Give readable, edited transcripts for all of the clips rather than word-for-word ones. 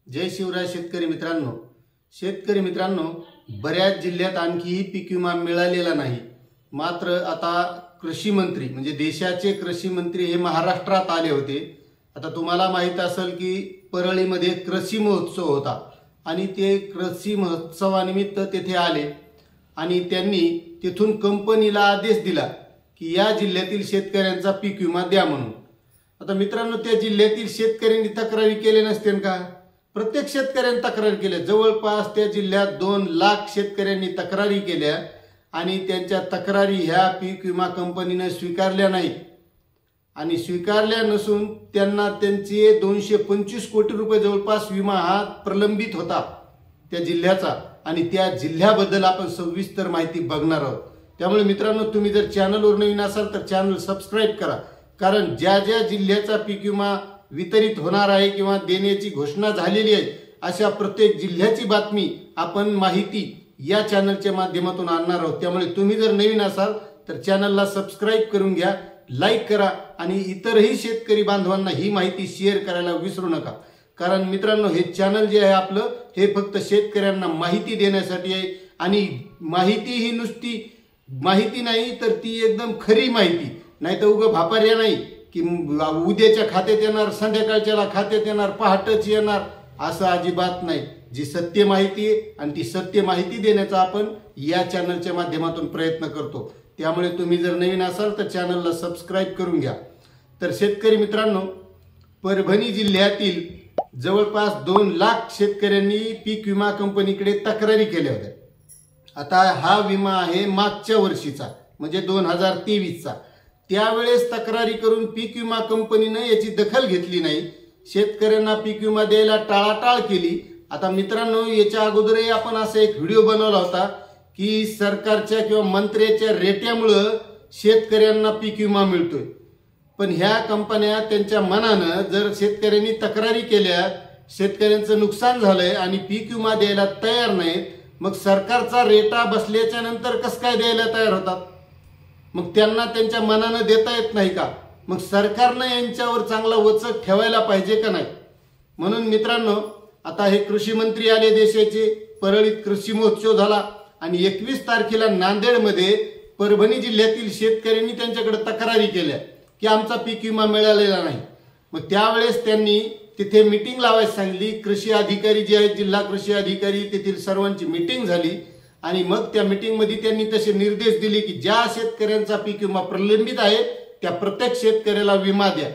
जय शिवराय शेतकरी मित्रांनो, बऱ्याच जिल्ह्यात आणखीही पीक विमा मिळालेला नाही। मात्र आता कृषी मंत्री म्हणजे देशाचे कृषी मंत्री हे महाराष्ट्रात आले होते। आता तुम्हाला माहित असेल की परळीमध्ये कृषी महोत्सव होता आणि ते कृषी महोत्सवानिमित्त तेथे आले आणि त्यांनी तिथून कंपनीला आदेश दिला की या जिल्ह्यातील शेतकऱ्यांचा पीक विमा द्या म्हणून। आता मित्रांनो, त्या जिल्ह्यातील शेतकऱ्यांनी तक्रारी केले नसतील का? प्रत्येक शेतकऱ्यांनी तक्रार केल्या। जवळपास त्या जिल्ह्यात 2 लाख शेतकऱ्यांनी तक्रारी केल्या आणि त्यांच्या तक्रारी ह्या पीक विमा कंपनीने स्वीकारल्या नाहीत आणि स्वीकारल्या नसून त्यांना त्यांचे 225 कोटी रुपये जवळपास विमा हा प्रलंबित होता त्या जिल्ह्याचा आणि त्या जिल्ह्याबद्दल आपण सविस्तर माहिती बघणार आहोत। त्यामुळे मित्रांनो, तुम्ही जर चॅनलवर नवीन असाल तर चॅनल सबस्क्राइब करा, कारण ज्या ज्या जिल्ह्याचा पीक विमा वितरित होणार आहे किंवा देण्याची घोषणा झालेली आहे अशा प्रत्येक जिल्ह्याची बातमी आपण माहिती या चॅनलच्या माध्यमातून आणणार आहोत। त्यामुळे तुम्ही जर नवीन असाल तर चॅनलला सबस्क्राइब करून घ्या, लाईक करा आणि इतरही शेतकरी बांधवांना ही माहिती शेअर करायला विसरू नका। कारण मित्रांनो, हे चॅनल जे आहे आपलं हे फक्त शेतकऱ्यांना माहिती देण्यासाठी आहे आणि माहिती ही नुसती माहिती नाही तर ती एकदम खरी माहिती, नाही तर उगा भापार्या नाही की उद्याच्या खात्यात येणार, संध्याकाळच्याला खात्यात येणार, पहाटच येणार, असं अजिबात नाही। जी सत्य माहिती आहे आणि ती सत्य माहिती देण्याचा आपण या चॅनलच्या माध्यमातून प्रयत्न करतो। त्यामुळे तुम्ही जर नवीन असाल तर चॅनलला सबस्क्राइब करून घ्या। तर शेतकरी मित्रांनो, परभणी जिल्ह्यातील जवळपास 2 लाख शेतकऱ्यांनी पीक विमा कंपनीकडे तक्रारी केल्या होत्या। आता हा विमा आहे मागच्या वर्षीचा म्हणजे 2023चा। त्यावेळेस तक्रारी करून पीक विमा कंपनीने याची दखल घेतली नाही, शेतकऱ्यांना पीक विमा द्यायला टाळाटाळ केली। आता मित्रांनो, याच्या अगोदरही आपण असा एक व्हिडिओ बनवला होता की सरकारच्या किंवा मंत्र्याच्या रेट्यामुळे शेतकऱ्यांना पीक विमा मिळतोय, पण ह्या कंपन्या त्यांच्या मनानं जर शेतकऱ्यांनी तक्रारी केल्या, शेतकऱ्यांचं नुकसान झालंय आणि पीक विमा द्यायला तयार नाहीत, मग सरकारचा रेटा बसल्याच्या नंतर कसं काय द्यायला तयार होतात? मग त्यांना त्यांच्या मनानं देता येत नाही का? मग सरकारनं यांच्यावर चांगला वचक ठेवायला पाहिजे का नाही? म्हणून मित्रांनो, आता हे कृषी मंत्री आले देशाचे, परळीत कृषी महोत्सव झाला आणि 21 तारखेला नांदेडमध्ये परभणी जिल्ह्यातील शेतकऱ्यांनी त्यांच्याकडे तक्रारी केल्या की आमचा पीक विमा मिळालेला नाही। मग त्यावेळेस त्यांनी तिथे मीटिंग लावायला सांगितली। कृषी अधिकारी जे आहेत, जिल्हा कृषी अधिकारी, तेथील सर्वांची मीटिंग झाली आणि मग त्या मीटिंगमध्ये त्यांनी तसे निर्देश दिले की ज्या शेतकऱ्यांचा पीक विमा प्रलंबित आहे त्या प्रत्येक शेतकऱ्याला विमा द्या।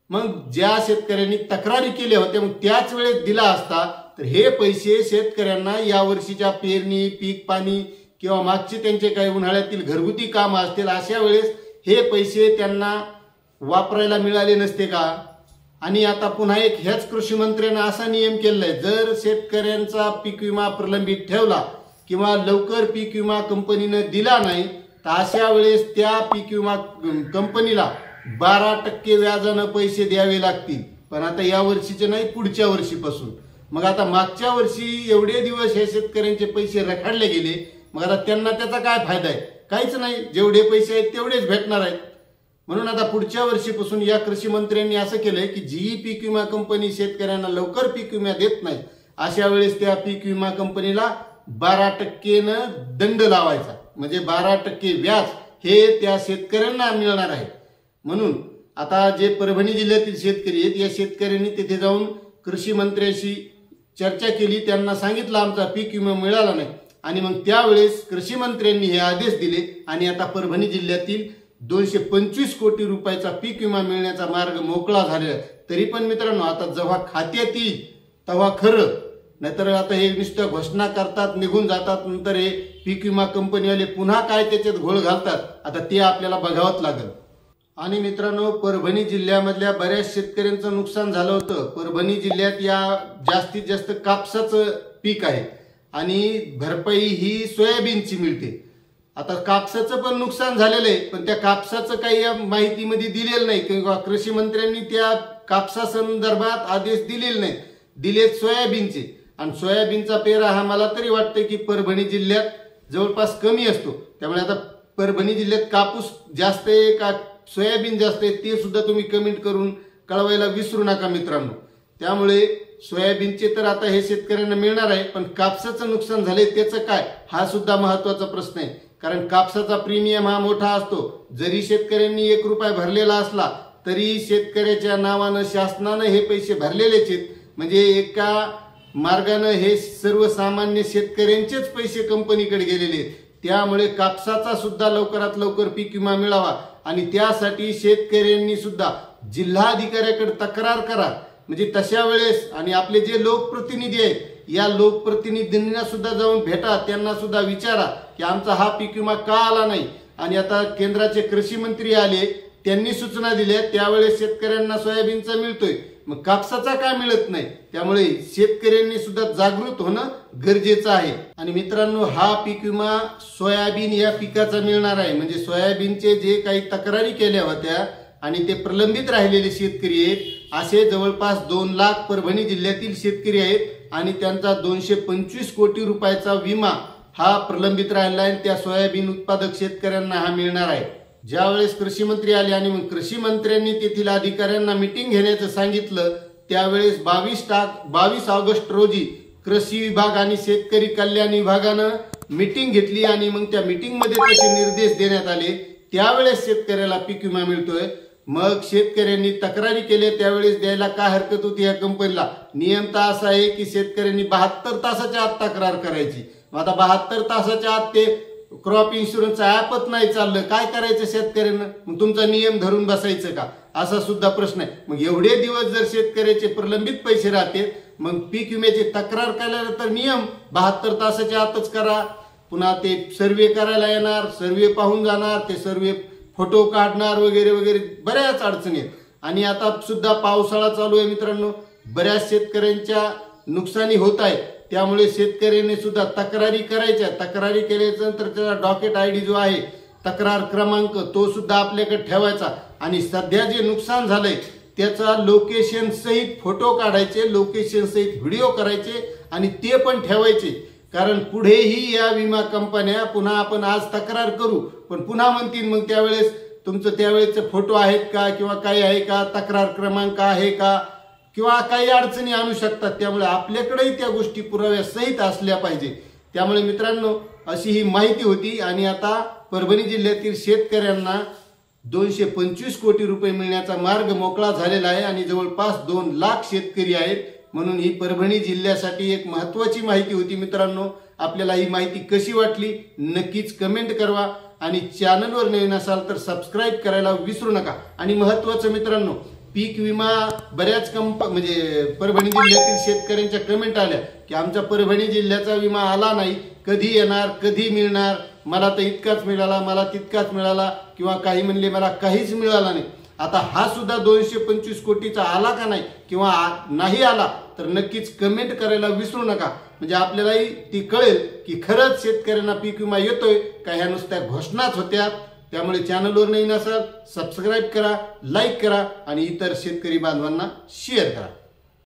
मग ज्या शेतकऱ्यांनी तक्रारी केल्या होत्या मग त्याच वेळेस दिला असता तर हे पैसे शेतकऱ्यांना या वर्षीच्या पेरणी, पीक पाणी किंवा मागचे त्यांचे काही उन्हाळ्यातील घरगुती काम असतील अशा वेळेस हे पैसे त्यांना वापरायला मिळाले नसते का? आणि आता पुन्हा एक ह्याच कृषी मंत्र्यांना असा नियम केलाय, जर शेतकऱ्यांचा पीक विमा प्रलंबित ठेवला किंवा लवकर पीक विमा कंपनीने दिला नाही तर अशा वेळेस त्या पीक विमा कंपनीला 12% व्याजाने पैसे द्यावे लागतील। पण आता या वर्षीचे नाही, पुढच्या वर्षीपासून। मग आता मागच्या वर्षी एवढे दिवस हे शेतकऱ्यांचे पैसे रखडले गेले, मग आता त्यांना त्याचा काय फायदा आहे? काहीच नाही, जेवढे पैसे आहेत तेवढेच भेटणार आहेत। म्हणून आता पुढच्या वर्षीपासून या कृषी मंत्र्यांनी असं केलंय की जी पीक विमा कंपनी शेतकऱ्यांना लवकर पीक विमा देत नाही अशा वेळेस त्या पीक विमा कंपनीला 12% दंड लावायचा, म्हणजे 12% व्याज हे त्या शेतकऱ्यांना मिळणार आहे। म्हणून आता जे परभणी जिल्ह्यातील शेतकरी आहेत, या शेतकऱ्यांनी तिथे जाऊन कृषी मंत्र्यांशी चर्चा केली, त्यांना सांगितलं आमचा पीक विमा मिळाला नाही आणि मग त्यावेळेस कृषी मंत्र्यांनी हे आदेश दिले आणि आता परभणी जिल्ह्यातील 225 कोटी रुपयाचा पीक विमा मिळण्याचा मार्ग मोकळा झालेला आहे। तरी पण मित्रांनो, आता जेव्हा खात्यात येईल तेव्हा खरं, नाहीतर आता हे नुसत्या घोषणा करतात, निघून जातात, नंतर हे पीक विमा कंपनीवाले पुन्हा काय त्याच्यात घोळ घालतात, आता ते आपल्याला बघावंच लागेल। आणि मित्रांनो, परभणी जिल्ह्यामधल्या बऱ्याच शेतकऱ्यांचं नुकसान झालं होतं। परभणी जिल्ह्यात या जास्तीत जास्त कापसाचं पीक आहे आणि भरपाई ही सोयाबीनची मिळते। आता कापसाचं पण नुकसान झालेलं आहे, पण त्या कापसाचं काही या माहितीमध्ये दिलेलं नाही किंवा कृषी मंत्र्यांनी त्या कापसासंदर्भात आदेश दिलेले नाहीत, दिलेत सोयाबीनचे। आणि सोयाबीनचा पेरा हा मला तरी वाटतं की परभणी जिल्ह्यात जवळपास कमी असतो। त्यामुळे आता परभणी जिल्ह्यात कापूस जास्त आहे का सोयाबीन जास्त आहे ते सुद्धा तुम्ही कमेंट करून कळवायला विसरू नका मित्रांनो। त्यामुळे सोयाबीनचे तर आता हे शेतकऱ्यांना मिळणार आहे, पण कापसाचं नुकसान झाले त्याचं काय, हा सुद्धा महत्वाचा प्रश्न आहे. कारण कापसाचा प्रीमियम हा मोठा असतो. जरी शेतकऱ्यांनी 1 रुपया भरलेला असला तरी शेतकऱ्याच्या नावानं शासनानं हे पैसे भरलेलेच आहेत. म्हणजे एका मार्गाने हे सर्वसामान्य शेतकऱ्यांचेच पैसे कंपनीकडे गेलेले आहेत. त्यामुळे कापसाचा सुद्धा लवकरात लवकर पीक विमा मिळावा आणि त्यासाठी शेतकऱ्यांनी सुद्धा जिल्हाधिकाऱ्याकडे तक्रार करा. म्हणजे तशा वेळेस आणि आपले जे लोकप्रतिनिधी आहेत या लोकप्रतिनिधींना सुद्धा जाऊन भेटा, त्यांना सुद्धा विचारा की आमचा हा पीक विमा का आला नाही. आणि आता केंद्राचे कृषी मंत्री आले, त्यांनी सूचना दिल्या, त्यावेळेस शेतकऱ्यांना सोयाबीनचा मिळतोय, मग कापसाचा का मिळत नाही. त्यामुळे शेतकऱ्यांनी सुद्धा जागृत होणं गरजेचं आहे. आणि मित्रांनो, हा पीक विमा सोयाबीन या पिकाचा मिळणार आहे. म्हणजे सोयाबीनचे जे काही तक्रारी केल्या होत्या आणि ते प्रलंबित राहिलेले शेतकरी आहेत, असे जवळपास 2 लाख परभणी जिल्ह्यातील शेतकरी आहेत आणि त्यांचा 225 कोटी रुपयाचा विमा हा प्रलंबित राहिला आहे. त्या सोयाबीन उत्पादक शेतकऱ्यांना हा मिळणार आहे. ज्यावेळेस कृषी मंत्री आले आणि मग कृषी मंत्र्यांनी तेथील अधिकाऱ्यांना मीटिंग घेण्याचं सांगितलं, त्यावेळेस 22 ऑगस्ट रोजी कृषी विभाग आणि शेतकरी कल्याण विभागानं मीटिंग घेतली आणि मग त्या मीटिंगमध्ये तसे निर्देश देण्यात आले. त्यावेळेस शेतकऱ्याला पीक विमा मिळतोय. मग शेतकऱ्यांनी तक्रारी केल्या, त्यावेळेस द्यायला काय हरकत होती या कंपनीला. नियम तर असा आहे की शेतकऱ्यांनी 72 तासाच्या आत तक्रार करायची. आता 72 तासाच्या आत ते क्रॉप इन्शुरन्सचं ऍपच नाही चाललं, काय करायचं शेतकऱ्यांना. मग तुमचा नियम धरून बसायचं का, असा सुद्धा प्रश्न आहे. मग एवढे दिवस जर शेतकऱ्याचे प्रलंबित पैसे राहते, मग पीक विम्याची तक्रार केल्यानंतर तर नियम 72 तासाच्या आतच करा. पुन्हा ते सर्वे करायला येणार, सर्वे पाहून जाणार, ते सर्वे फोटो काढणार वगैरे वगैरे बऱ्याच अडचणी आहेत. आणि आता सुद्धा पावसाळा चालू आहे मित्रांनो, बऱ्याच शेतकऱ्यांच्या नुकसानी होत आहे. त्यामुळे शेतकऱ्यांनी सुद्धा तक्रारी करायच्या. तक्रारी केल्यानंतर त्याचा डॉकेट ID जो आहे, तक्रार क्रमांक, तो सुद्धा आपल्याकडे ठेवायचा. आणि सध्या जे नुकसान झालंय त्याचा लोकेशन सहित फोटो काढायचे, लोकेशन सहित व्हिडिओ करायचे आणि ते पण ठेवायचे. कारण पुढेही या विमा कंपन्या पुन्हा आपण आज तक्रार करू पण पुन्हा म्हणतील मग त्यावेळेस तुमचं त्यावेळेचे फोटो आहेत का किंवा काही आहे का, तक्रार क्रमांक आहे का, किंवा काही अडचणी आणू शकतात. त्यामुळे आपल्याकडेही त्या गोष्टी पुराव्या सहित असल्या पाहिजे. त्यामुळे मित्रांनो, अशी ही माहिती होती. आणि आता परभणी जिल्ह्यातील शेतकऱ्यांना 225 कोटी रुपये मिळण्याचा मार्ग मोकळा झालेला आहे आणि जवळपास 2 लाख शेतकरी आहेत. म्हणून ही परभणी जिल्ह्यासाठी एक महत्त्वाची माहिती होती. मित्रांनो, आपल्याला ही माहिती कशी वाटली नक्कीच कमेंट करा आणि चॅनलवर नवीन असाल तर सबस्क्राईब करायला विसरू नका. आणि महत्त्वाचं मित्रांनो, पीक विमा बऱ्याच म्हणजे परभणी जिल्ह्यातील शेतकऱ्यांच्या कमेंट आल्या की आमच्या परभणी जिल्ह्याचा विमा आला नाही, कधी येणार, कधी मिळणार, मला तर इतकाच मिळाला, मला तितकाच मिळाला, किंवा काही म्हणले मला काहीच मिळाला नाही. आता हा सुद्धा 225 कोटीचा आला का नाही किंवा नाही आला तर नक्कीच कमेंट करायला विसरू नका. म्हणजे आपल्यालाही ती कळेल की खरंच शेतकऱ्यांना पीक विमा येतोय का ह्या नुसत्या घोषणाच होत्या. त्यामुळे चॅनलवर नवीन असाल सबस्क्राईब करा, लाईक करा आणि इतर शेतकरी बांधवांना शेअर करा.